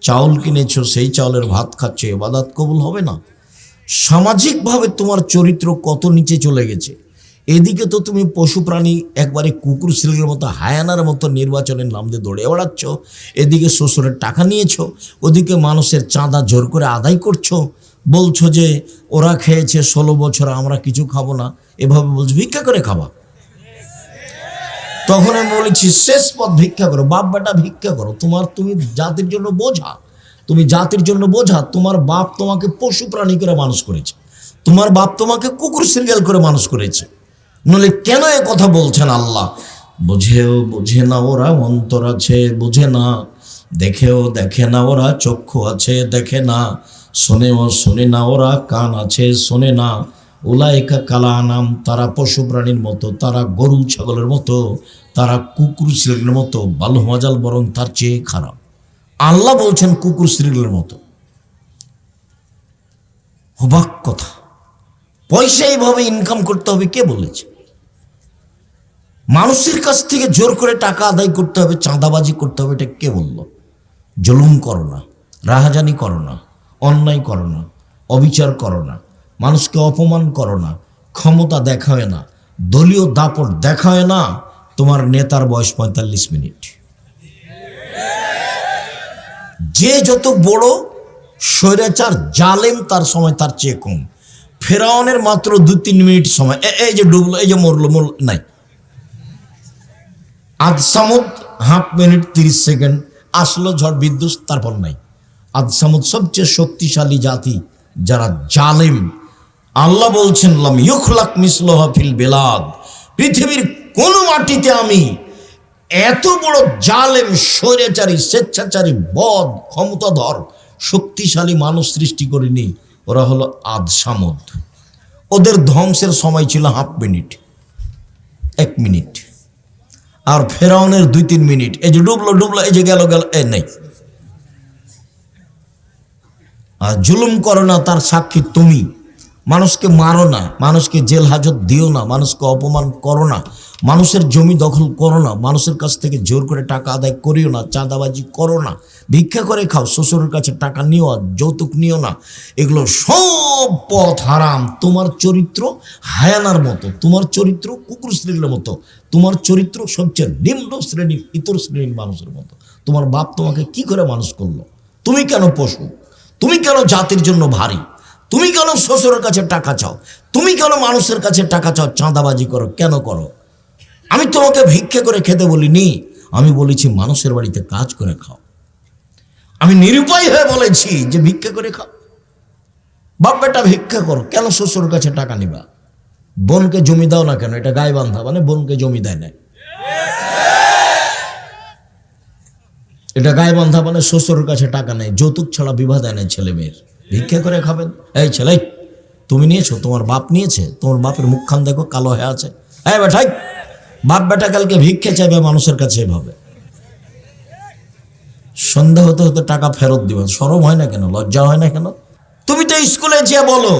চাউল কিনেছো, সেই চাউলের ভাত খাচ্ছো, ইবাদত কবুল হবে না। সামাজিকভাবে তোমার চরিত্র কত নিচে চলে গেছে। এদিকে তো তুমি পশু প্রাণী একবারে কুকুর শ্রীলের মতো, হায়ানার মতো নির্বাচনের নাম দিয়ে দৌড়ে বেড়াচ্ছ। এদিকে শ্বশুরের টাকা নিয়েছো, ওদিকে মানুষের চাঁদা জোর করে আদায় করছো। বলছো যে ওরা খেয়েছে 16 বছর, আমরা কিছু খাবো না, এভাবে বলছো ভিক্ষা করে খাবা। তখন আমি বলেছি শেষ পথ ভিক্ষা করো। বাপ বেটা ভিক্ষা করো। তুমি জাতির জন্য বোঝা, তুমি জাতির জন্য বোঝা। তোমার বাপ তোমাকে পশু প্রাণী করে মানুষ করেছে, তোমার বাপ তোমাকে কুকুর সিরিয়াল করে মানুষ করেছে। নইলে কেন এ কথা বলছেন আল্লাহ? বোঝে না ওরা, অন্তর আছে বোঝে না, দেখেও দেখে না ওরা, চক্ষু আছে দেখে না, শোনেও শোনে না ওরা, কান আছে শোনে না। উলাইকা কালানাম, তারা পশু প্রাণীর মতো, তারা গরু ছাগলের মতো, তারা কুকুর শ্রীলের মতো, বালু মজাল বরং তার চেয়ে খারাপ। আল্লাহ বলছেন কুকুর শ্রীলের মতো। অবাক কথা। পয়সা এইভাবে ইনকাম করতে হবে কে বলেছে? মানুষের কাছ থেকে জোর করে টাকা আদায় করতে হবে, চাঁদাবাজি করতে হবে, এটা কে বলল? জুলুম করো না, রাহাজানি করো না, অন্যায় করো না, অবিচার করো না, মানুষকে অপমান করো না, ক্ষমতা দেখায় না, দলীয় দাপট দেখায় না। তোমার নেতার বয়স 45 মিনিট। যে যত বড় স্বৈরাচার জালেম, তার সময় তার চেয়ে কম। ফেরাউনের মাত্র 2-3 মিনিট সময়, এই যে ডুবলো, এই যে মরলো নাই। আদ সামুদ হাফ মিনিট 30 সেকেন্ড, আসলো ঝড় বিদ্যুৎ, তারপর নাই। আদ সামুদ সবচেয়ে শক্তিশালী জাতি, যারা জালেম। আল্লাহ বলছেন লাম ইউখলাক মিসলুহা ফিল বিলাদ, পৃথিবীর কোন মাটিতে আমি এত বড় জালেম, স্বৈরাচারী, স্বেচ্ছাচারী, বদ, ক্ষমতাধর, শক্তিশালী মানুষ সৃষ্টি করিনি। ওরা হলো আদ সামুদ। ওদের ধ্বংসের সময় ছিল হাফ মিনিট, 1 মিনিট। আর ফেরাউনের 2-3 মিনিট। এই যে ডুবলো, এই যে গেল, এই নেই। আর জুলুম করো না, তার সাক্ষী তুমি। মানুষকে মারো না, মানুষকে জেল হাজত দিও না, মানুষকে অপমান করো না, মানুষের জমি দখল করো না, মানুষের কাছ থেকে জোর করে টাকা আদায় করিও না, চাঁদাবাজি করো না, ভিক্ষা করে খাও, শ্বশুরের কাছে টাকা নিও, যৌতুক নিও না। এগুলো সব পথ হারাম। তোমার চরিত্র হায়ানার মতো, তোমার চরিত্র কুকুর শ্রেণীর মতো, তোমার চরিত্র সবচেয়ে নিম্ন শ্রেণীর, ইতর শ্রেণীর মানুষের মতো। তোমার বাপ তোমাকে কি করে মানুষ করলো? তুমি কেন পশু? তুমি কেন জাতির জন্য ভারী? তুমি কেন শ্বশুরের কাছে টাকা চাও? তুমি কেন মানুষের কাছে টাকা চাও, চাঁদাবাজি করো? কেন করো? আমি তোমাকে ভিক্ষা করে খেতে বলিনি, আমি বলেছি মানুষের বাড়িতে কাজ করে খাও। আমি নিরুপায় হয়ে বলেছি যে ভিক্ষা করে খাও। বাপ বেটা ভিক্ষা করো, কেন শ্বশুরের কাছে টাকা নিবা? বোনকে জমি দাও না কেন? এটা গায়ে বান্ধা, মানে বোনকে জমি দেয় না। এটা গায়ে মানে শ্বশুরের কাছে টাকা নেই, যৌতুক ছাড়া বিবাহ দেয় না ছেলে মেয়ের, ভিক্ষা করে খাবেন। এই ছেলে, তুমি নিয়েছো? তোমার বাপ নিয়েছে? তোমার বাপের মুখখান দেখো কালো হয়ে আছে। এই বেটাই, বাপ বেটা কালকে ভিক্ষে চাইবে মানুষের কাছে এভাবে, সন্ধ্যা হতে হতে টাকা ফেরত দিবে। শরম হয় না কেন? লজ্জা হয় না কেন? তুমি তো স্কুলে যেয়ে বলো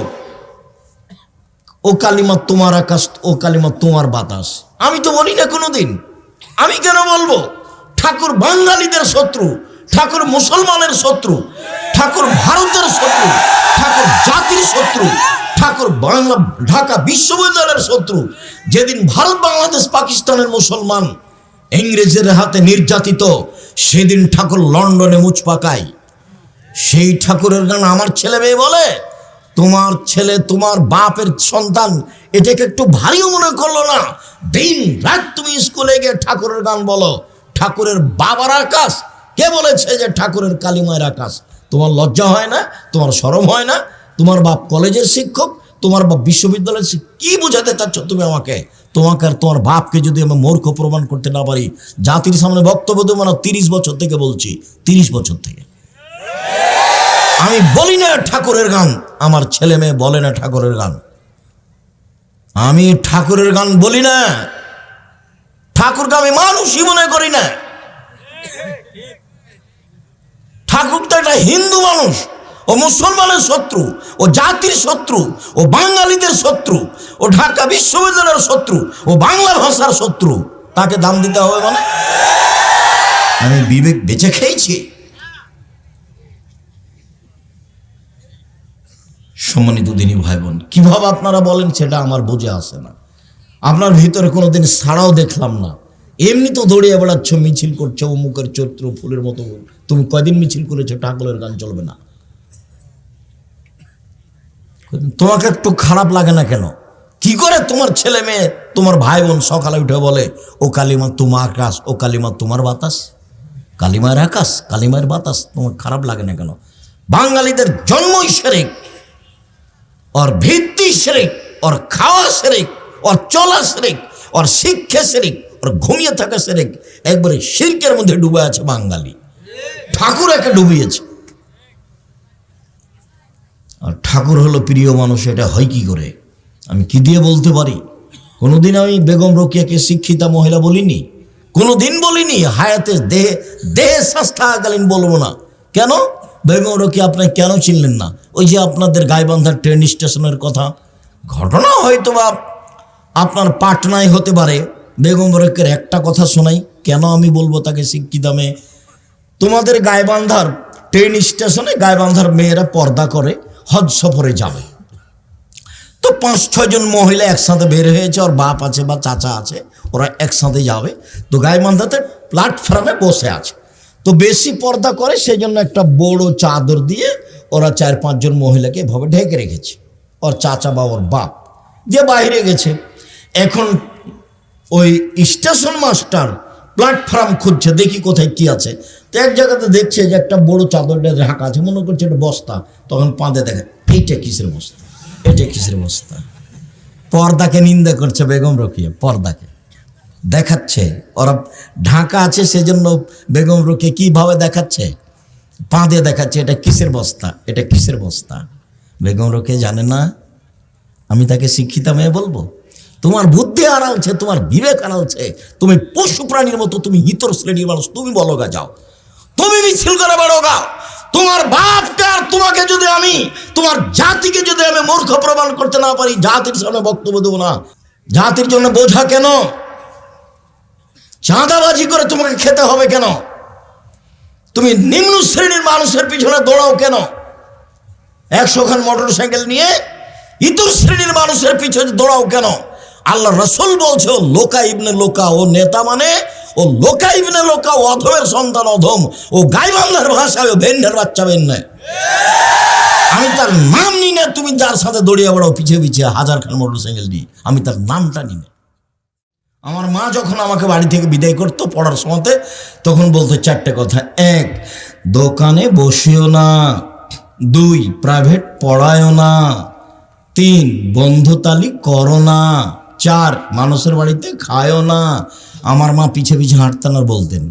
ও কালিমা তোমার আকাশ, ও কালিমা তোমার বাতাস। আমি তো বলি না কোনোদিন। আমি কেন বলবো? ঠাকুর বাঙালিদের শত্রু, ঠাকুর মুসলমানের শত্রু, ঠাকুর ভারতের শত্রু, ঠাকুর জাতির শত্রু, ঠাকুর বাংলা ঢাকা বিশ্ববিদ্যালয়ের শত্রু। যেদিন ভারত বাংলাদেশ পাকিস্তানের মুসলমান ইংরেজের হাতে নির্যাতিত, সেদিন ঠাকুর লন্ডনে মুচ পাকায়। সেই ঠাকুরের গান আমার ছেলে মেয়ে বলে, তোমার ছেলে তোমার বাপের সন্তান, এটাকে একটু ভারীও মনে করলো না? দিন রাত তুমি স্কুলে গিয়ে ঠাকুরের গান বলো। ঠাকুরের বাবার আকাশ কে বলেছে যে ঠাকুরের কালিমায়ের আকাশ? তোমার লজ্জা হয় না? তোমার শরম হয় না? তোমার বাপ কলেজের শিক্ষক, তোমার বাপ বিশ্ববিদ্যালয়ের শিক্ষক। কি বোঝাতে চাচ্ছ তুমি আমাকে? তোমাকে আর তোমার বাপকে যদি আমি মূর্খ প্রমাণ করতে না পারি, জাতির সামনে বক্তব্য দেবো না। 30 বছর থেকে বলছি, 30 বছর থেকে আমি বলি না ঠাকুরের গান, আমার ছেলে মেয়ে বলে না ঠাকুরের গান। আমি ঠাকুরের গান বলি না, ঠাকুরকে আমি মানুষই মনে করি না। ঠাকুর তো একটা হিন্দু মানুষ, ও মুসলমানের শত্রু, ও জাতির শত্রু, ও বাঙালিদের শত্রু, ও ঢাকা বিশ্ববিদ্যালয়ের শত্রু, ও বাংলা ভাষার শত্রু। তাকে দাম দিতে হবে মানে? আমি বিবেক বেঁচে খেয়েছি। সম্মানিত দিনী ভাই বোন, কিভাবে আপনারা বলেন সেটা আমার বুঝে আসে না। আপনার ভিতরে কোনোদিন ছাড়াও দেখলাম না। এমনি তো দৌড়িয়ে বেড়াচ্ছ, মিছিল করছো, অমুকের চরিত্র ফুলের মতো। তুমি কয়দিন মিছিল করেছো? ঠাকুরের গান চলবে না? তোমাকে একটু খারাপ লাগে না কেন? কি করে তোমার ছেলে মেয়ে, তোমার ভাই বোন সকালে উঠে বলে ও কালিমা তোমার আকাশ, ও কালিমা তোমার বাতাস? কালিমার আকাশ, কালিমার বাতাস, তোমার খারাপ লাগে না কেন? বাঙালিদের জন্মই শিরক, ওর ভিত্তি শিরক, ওর খাওয়া শিরক, ওর চলা শিরক, ওর শিক্ষা শিরক, ওর ঘুমিয়ে থাকা শিরক। একবারে শিরকের মধ্যে ডুবে আছে বাঙালি। ঠাকুর একে ডুবিয়েছে। আর ঠাকুর হলো প্রিয় মানুষ, এটা হয় কি করে? আমি কি দিয়ে বলতে পারি? কোনোদিন আমি বেগম রোকেয়াকে শিক্ষিতা মহিলা বলিনি, কোনোদিন বলিনি। হায়াতে দেহে স্বাস্থ্যকালীন বলবো না। কেন? বেগম রোকেয়া আপনি কেন চিনলেন না? ওই যে আপনাদের গাইবান্ধার ট্রেন স্টেশনের কথা, ঘটনা হয়তো বা আপনার পাটনায় হতে পারে। বেগম রোকেয়ার একটা কথা শোনাই, কেন আমি বলবো তাকে শিক্ষিতা মেয়ে। তোমাদের গাইবান্ধার ট্রেন স্টেশনে গাইবান্ধার মেয়েরা পর্দা করে হজ সফরে যাবে। তো 5-6 জন মহিলা একসাথে বের হয়েছে, ওর বাপ আছে বা চাচা আছে, ওরা একসাথে যাবে। তো গাইবান্ধাতে প্ল্যাটফর্মে বসে আছে। তো বেশি পর্দা করে সেই জন্য একটা বড় চাদর দিয়ে ওরা 4-5 জন মহিলাকে এভাবে ঢেকে রেখেছে। ওর চাচা বা ওর বাপ যে বাইরে গেছে। এখন ওই স্টেশন মাস্টার প্ল্যাটফর্ম খুঁজছে, দেখি কোথায় কি আছে। তো এক জায়গাতে দেখছে যে একটা বড় চাদরটা ঢাকা আছে, মনে করছে এটা বস্তা। তখন পাঁদে দেখে, এইটা কিসের বস্তা, এটা কিসের বস্তা। পর্দাকে নিন্দা করছে বেগম রোকেয়া, পর্দাকে দেখাচ্ছে। ওরা ঢাকা আছে সেজন্য বেগম রোকেয়া কিভাবে দেখাচ্ছে? পাঁদে দেখাচ্ছে, এটা কিসের বস্তা, এটা কিসের বস্তা। বেগম রোকেয়া জানে না আমি তাকে শিক্ষিতা মেয়ে বলবো? তোমার বুদ্ধি হারালছে, তোমার বিবেক হারালছে। তুমি পশু প্রাণীর মতো, তুমি ইতর শ্রেণীর মানুষ। তুমি বলো গা, যাও তুমি মিছিল করে বেড়ো গা। তোমার বাপকে আর তোমাকে যদি আমি, তোমার জাতিকে যদি আমি মূর্খ প্রমাণ করতে না পারি, জাতির সামনে বক্তব্য দেবো না। জাতির জন্য বোঝা কেন? চাঁদাবাজি করে তোমাকে খেতে হবে কেন? তুমি নিম্ন শ্রেণীর মানুষের পিছনে দৌড়াও কেন? 100 খান মোটরসাইকেল নিয়ে ইতর শ্রেণীর মানুষের পিছনে দৌড়াও কেন? আল্লাহ রসুল বলছে ও লোকা ইবনে লোকা, ও নেতা মানে ও লোকা ইবনে লোকা, ও অধমের সন্তান অধম, ও গাইবান্ধার ভাষায় ও ভেন্ডের বাচ্চা ভেন্ডে। আমি তার নাম নিই না। তুমি যার সাথে দৌড়িয়ে বেড়াও পিছিয়ে পিছিয়ে 1000 খান মোটরসাইকেল নিয়ে, আমি তার নামটা নিই না। আমার মা যখন আমাকে বাড়ি থেকে বিদায় করতো পড়ার সময়তে, তখন বলতো 4টে কথা। 1, দোকানে বসিও না। 2, প্রাইভেট পড়ায়ও না। 3, বন্ধুতালি করো না। 4, মানুষের বাড়িতে খায়ও না। আমার মা পিছে পিছে হাঁটতেন আর বলতেন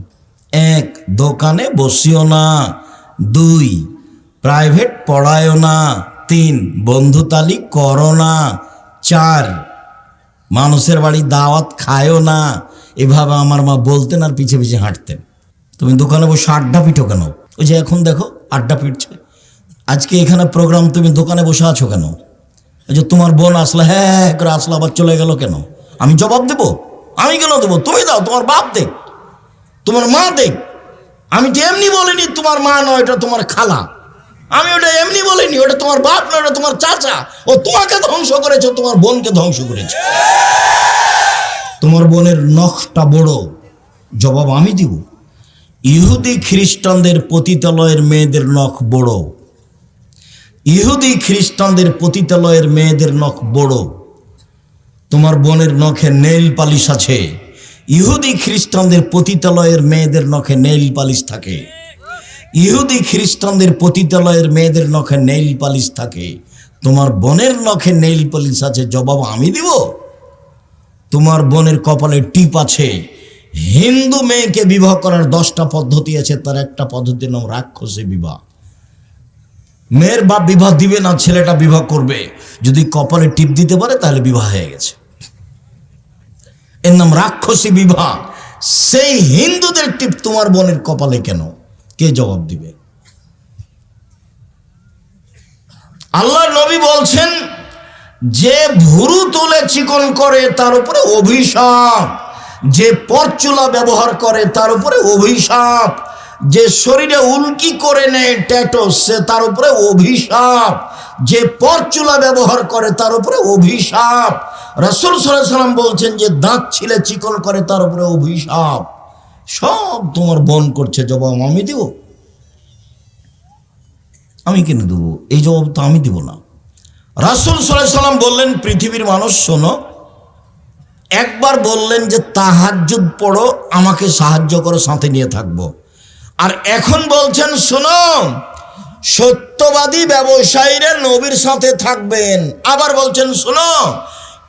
এক, দোকানে বসিও না। 2, প্রাইভেট পড়ায়ও না। 3, বন্ধুতালি করো না। 4, মানুষের বাড়ি দাওয়াত খায়ও না। এভাবে আমার মা বলতেন আর পিছে পিছে হাঁটতেন। তুমি দোকানে বসে আড্ডা পিঠো কেন? ওই যে এখন দেখো আড্ডা পিটছে। আজকে এখানে প্রোগ্রাম, তুমি দোকানে বসে আছো কেন? এই যে তোমার বোন আসলে হ্যাঁ করে আসলো, আবার চলে গেল কেন? আমি জবাব দেব? আমি কেন দেবো? তুমি দাও, তোমার বাপ দেখ, তোমার মা দেখ। আমি তো এমনি বলিনি তোমার মা নয়, এটা তোমার খালা। আমি ওটা এমনি বলিনি, ওটা তোমার বাপ নয়, ওটা তোমার চাচা। ও তোমাকে ধ্বংস করেছে, তোমার বোনকে ধ্বংস করেছে। তোমার বোনের নখটা বড়, জবাব আমি দিব। ইহুদি খ্রিস্টানদের পতিতালয়ের মেয়েদের নখ বড়। ইহুদি খ্রিস্টানদের পতিতালয়ের মেয়েদের নখ বড়। তোমার বোনের নখে নেইল পালিশ আছে। ইহুদি খ্রিস্টানদের পতিতালয়ের মেয়েদের নখে নেইল পালিশ থাকে। ইহুদি খ্রিস্টানদের পতিতালয়ের মেয়েদের নখে নেইল পালিশ থাকে। তোমার বোনের নখে নেইল পালিশ আছে, জবাব আমি দিব। তোমার বোনের কপালে টিপ আছে। হিন্দু মেয়েকে বিবাহ করার 10টা পদ্ধতি আছে, তার একটা পদ্ধতির নাম রাক্ষসী বিবাহ। মেয়ের বাপ বিবাহ দিবে না, ছেলেটা বিবাহ করবে। যদি কপালে টিপ দিতে পারে তাহলে বিবাহ হয়ে গেছে। এর নাম রাক্ষসী বিবাহ। সেই হিন্দুদের টিপ তোমার বোনের কপালে কেন? কে জবাব দিবে? আল্লাহর নবী বলছেন, যে ভুরু তুলে চিকন করে তার উপরে অভিশাপ, যে পরচুলা ব্যবহার করে তার উপরে অভিশাপ, যে শরীরে উল্কি করে নেয় ট্যাটো সে তার উপরে অভিশাপ, যে পরচুলা ব্যবহার করে তার উপরে অভিশাপ। রাসূল সাল্লাল্লাহু আলাইহি ওয়াসাল্লাম বলছেন, যে দাঁত ছিলে চিকন করে তার উপরে অভিশাপ। সব তোমার বোন করছে, জবাব আমি দেব? আমি কেন দেবো? এই জবাব তো আমি দিব না। রাসূল সাল্লাল্লাহু আলাইহি ওয়াসাল্লাম বললেন, পৃথিবীর মানুষ শোনো, একবার বললেন যে তাহাজ্জুদ পড়ো, আমাকে সাহায্য করো, সাথে নিয়ে থাকবো। আর এখন বলছেন শোনো, সত্যবাদী ব্যবসায়ীরা নবীর সাথে থাকবেন। আবার বলছেন শোনো,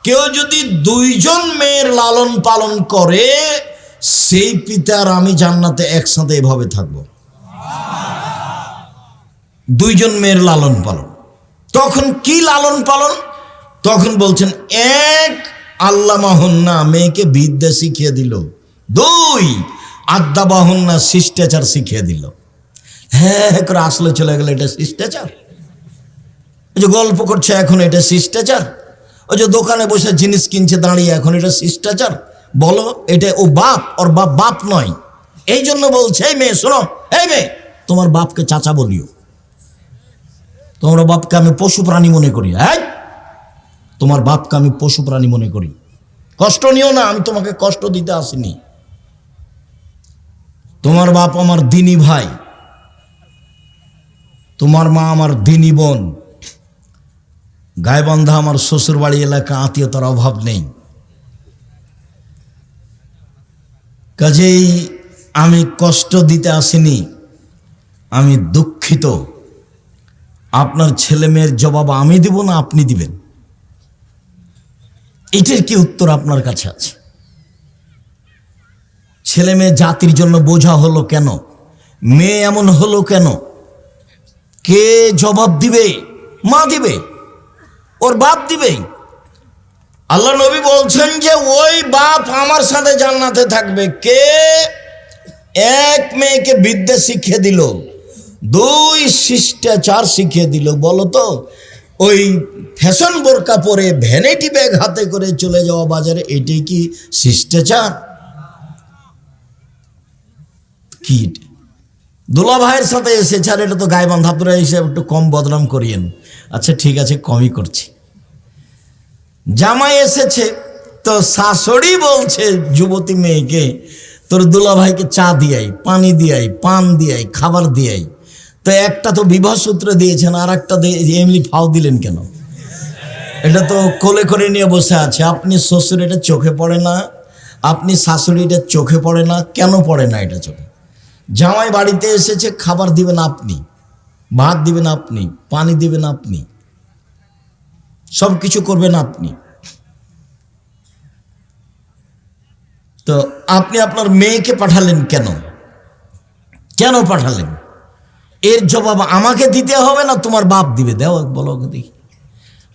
কেউ যদি 2জন মেয়ের লালন পালন করে, সেই পিতার আমি জান্নাতে একসাথে এভাবে থাকবো। 2জন মেয়ের লালন পালন। তখন কি লালন পালন? তখন বলছেন, 1, আল্লাহ মাহুন্না, মেয়েকে বিদ্যা শিখিয়ে দিল। 2, আদ্যা বাহুন্না, শিষ্টাচার শিখিয়ে দিল। হ্যাঁ করে আসলে চলে গেল, এটা শিষ্টাচার? ওই যে গল্প করছে এখন, এটা শিষ্টাচার? ওই যে দোকানে বসে জিনিস কিনছে দাঁড়িয়ে, এখন এটা শিষ্টাচার? বলো, এটা ও বাপ, ওর বাপ বাপ নয়। এই জন্য বলছে, এই মেয়ে শোনো, এই মেয়ে, তোমার বাপকে চাচা বলিও। তোমার বাপকে আমি পশু প্রাণী মনে করি। হ্যাঁ, তোমার বাপকে আমি পশু প্রাণী মনে করি। কষ্ট নিও না, আমি তোমাকে কষ্ট দিতে আসিনি। তোমার বাপ আমার দিনী ভাই, তোমার মা আমার দিনী বোন। গাইবান্ধা আমার শ্বশুর বাড়ি এলাকা, আত্মীয়তার অভাব নেই। কাজেই আমি কষ্ট দিতে আসিনি, আমি দুঃখিত। আপনার ছেলে মেয়ের জবাব আমি দিব না আপনি দিবেন? এটার কি উত্তর আপনার কাছে আছে? ছেলে মেয়ে জাতির জন্য বোঝা হলো কেন? মেয়ে এমন হলো কেন? কে জবাব দিবে? মা দিবে, ওর বাপ দিবে। আল্লাহ নবী বলছেন যে ওই বাপ আমার সাথে জান্নাতে থাকবে। কে? 1, মেয়েকে বিদ্যা শিখিয়ে দিল। 2, শিষ্টাচার শিখিয়ে দিল। বলো তো, ওই ফ্যাশন বোরকা পরে ভ্যানিটি ব্যাগ হাতে করে চলে যাওয়া বাজারে, এটাই কি শিষ্টাচার? কি দুলা ভাইয়ের সাথে এসেছে, আর এটা তো গাইবান্ধা, আপনারা এসে একটু কম বদনাম করিয়েন। আচ্ছা ঠিক আছে, কমই করছি। জামাই এসেছে তো শাশুড়ি বলছে যুবতী মেয়েকে, তোর দুলা ভাইকে চা দিয়াই, পানি দিয়াই, পান দিয়াই, খাবার দিয়াই। তো একটা তো বিবাহ সূত্র দিয়েছেন, আর একটা এমনি ফাও দিলেন কেন? এটা তো কোলে করে নিয়ে বসে আছে। আপনি শ্বশুর, এটা চোখে পড়ে না? আপনি শাশুড়ি, এটা চোখে পড়ে না? কেন পড়ে না এটা চোখে? জামাই বাড়িতে এসেছে, খাবার দিবেন আপনি, ভাত দিবেন আপনি, পানি দিবেন আপনি, সব কিছু করবেন আপনি। তো আপনি আপনার মেয়েকে পাঠালেন কেন? কেন পাঠালেন? এর জবাব আমাকে দিতে হবে না তোমার বাপ দিবে? দেও, বলো দেখি।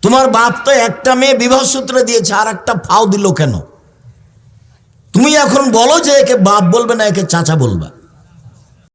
তোমার বাপ তো একটা মেয়ে বিবাহ সূত্রে দিয়েছে, আর একটা ফাও দিল কেন? তুমি এখন বলো যে একে বাপ বলবে না, একে চাচা বলবা।